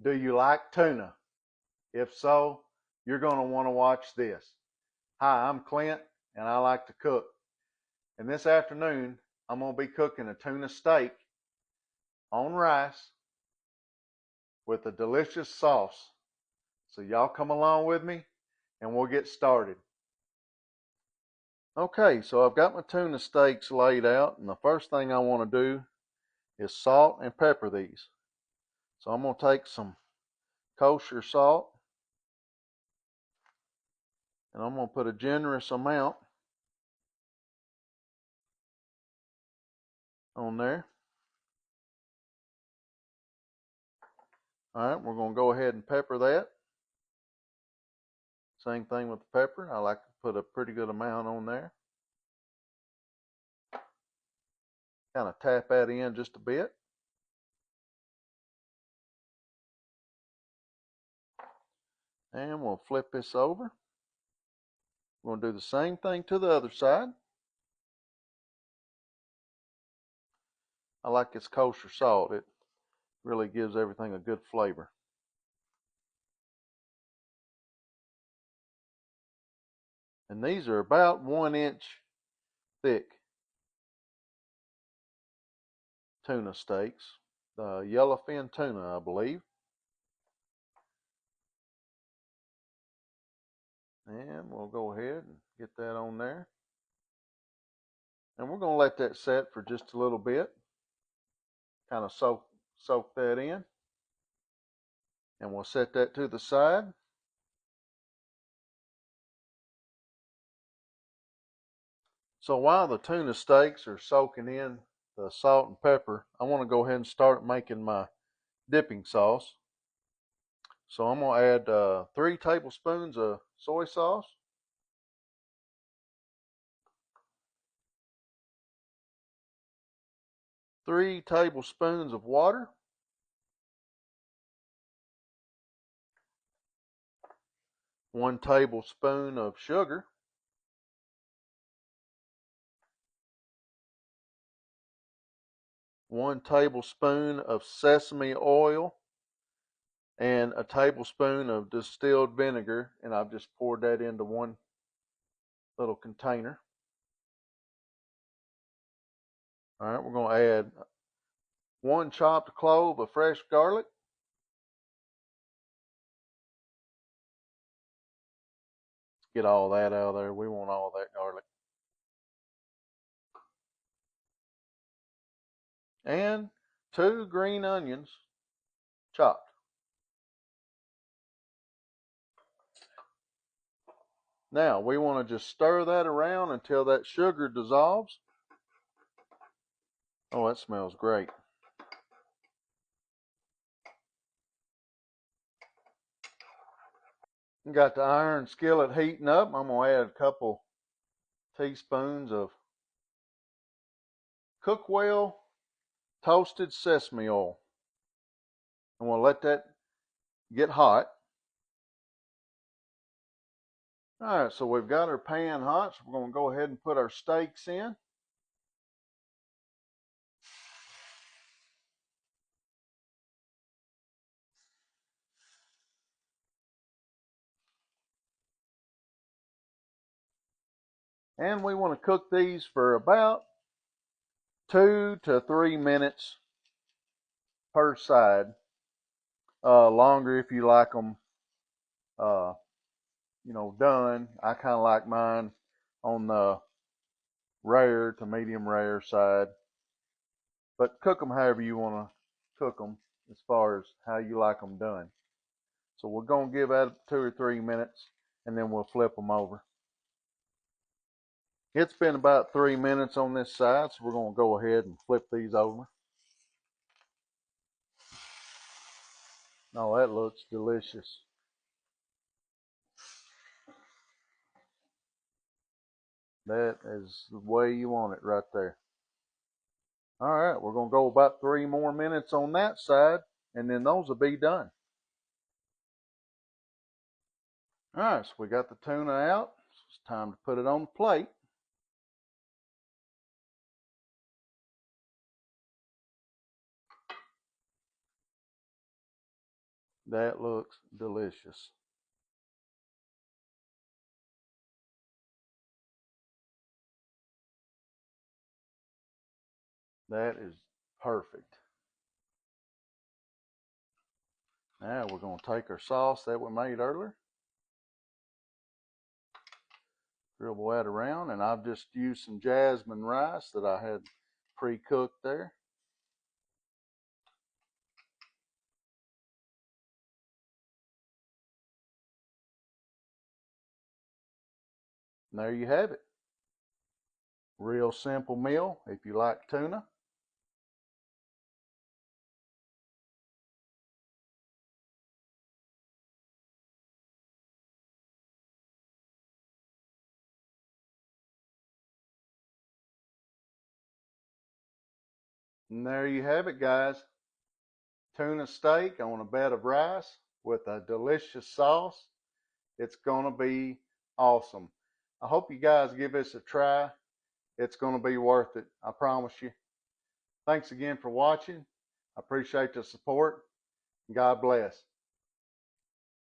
Do you like tuna? If so, you're going to want to watch this. Hi, I'm Clint, and I like to cook. And this afternoon, I'm going to be cooking a tuna steak on rice with a delicious sauce. So y'all come along with me, and we'll get started. Okay, so I've got my tuna steaks laid out, and the first thing I want to do is salt and pepper these. So I'm going to take some kosher salt, and I'm going to put a generous amount on there. All right, we're going to go ahead and pepper that. Same thing with the pepper. I like to put a pretty good amount on there. Kind of tap that in just a bit. And we'll flip this over. We're going to do the same thing to the other side. I like this kosher salt. It really gives everything a good flavor. And these are about 1 inch thick tuna steaks. The yellowfin tuna, I believe. And we'll go ahead and get that on there. And we're going to let that set for just a little bit. Kind of soak that in. And we'll set that to the side. So while the tuna steaks are soaking in the salt and pepper, I want to go ahead and start making my dipping sauce. So I'm going to add 3 tablespoons of soy sauce. 3 tablespoons of water. 1 tablespoon of sugar. 1 tablespoon of sesame oil. And a tablespoon of distilled vinegar. And I've just poured that into one little container. All right, we're going to add 1 chopped clove of fresh garlic. Get all that out of there. We want all that garlic. And 2 green onions chopped. Now we want to just stir that around until that sugar dissolves. Oh, that smells great. Got the iron skillet heating up. I'm going to add a couple teaspoons of Cookwell toasted sesame oil. And we'll let that get hot. All right, so we've got our pan hot, so we're going to go ahead and put our steaks in. And we want to cook these for about 2 to 3 minutes per side. Longer if you like them, done. I kind of like mine on the rare to medium rare side. But cook them however you want to cook them as far as how you like them done. So we're going to give that 2 or 3 minutes and then we'll flip them over. It's been about 3 minutes on this side, so we're going to go ahead and flip these over. Oh, that looks delicious. That is the way you want it right there. All right, we're going to go about 3 more minutes on that side, and then those will be done. All right, so we got the tuna out. So it's time to put it on the plate. That looks delicious. That is perfect. Now we're going to take our sauce that we made earlier, dribble that around, and I've just used some jasmine rice that I had pre-cooked there. And there you have it. Real simple meal if you like tuna. And there you have it, guys. Tuna steak on a bed of rice with a delicious sauce. It's going to be awesome. I hope you guys give this a try. It's going to be worth it. I promise you. Thanks again for watching. I appreciate the support. God bless.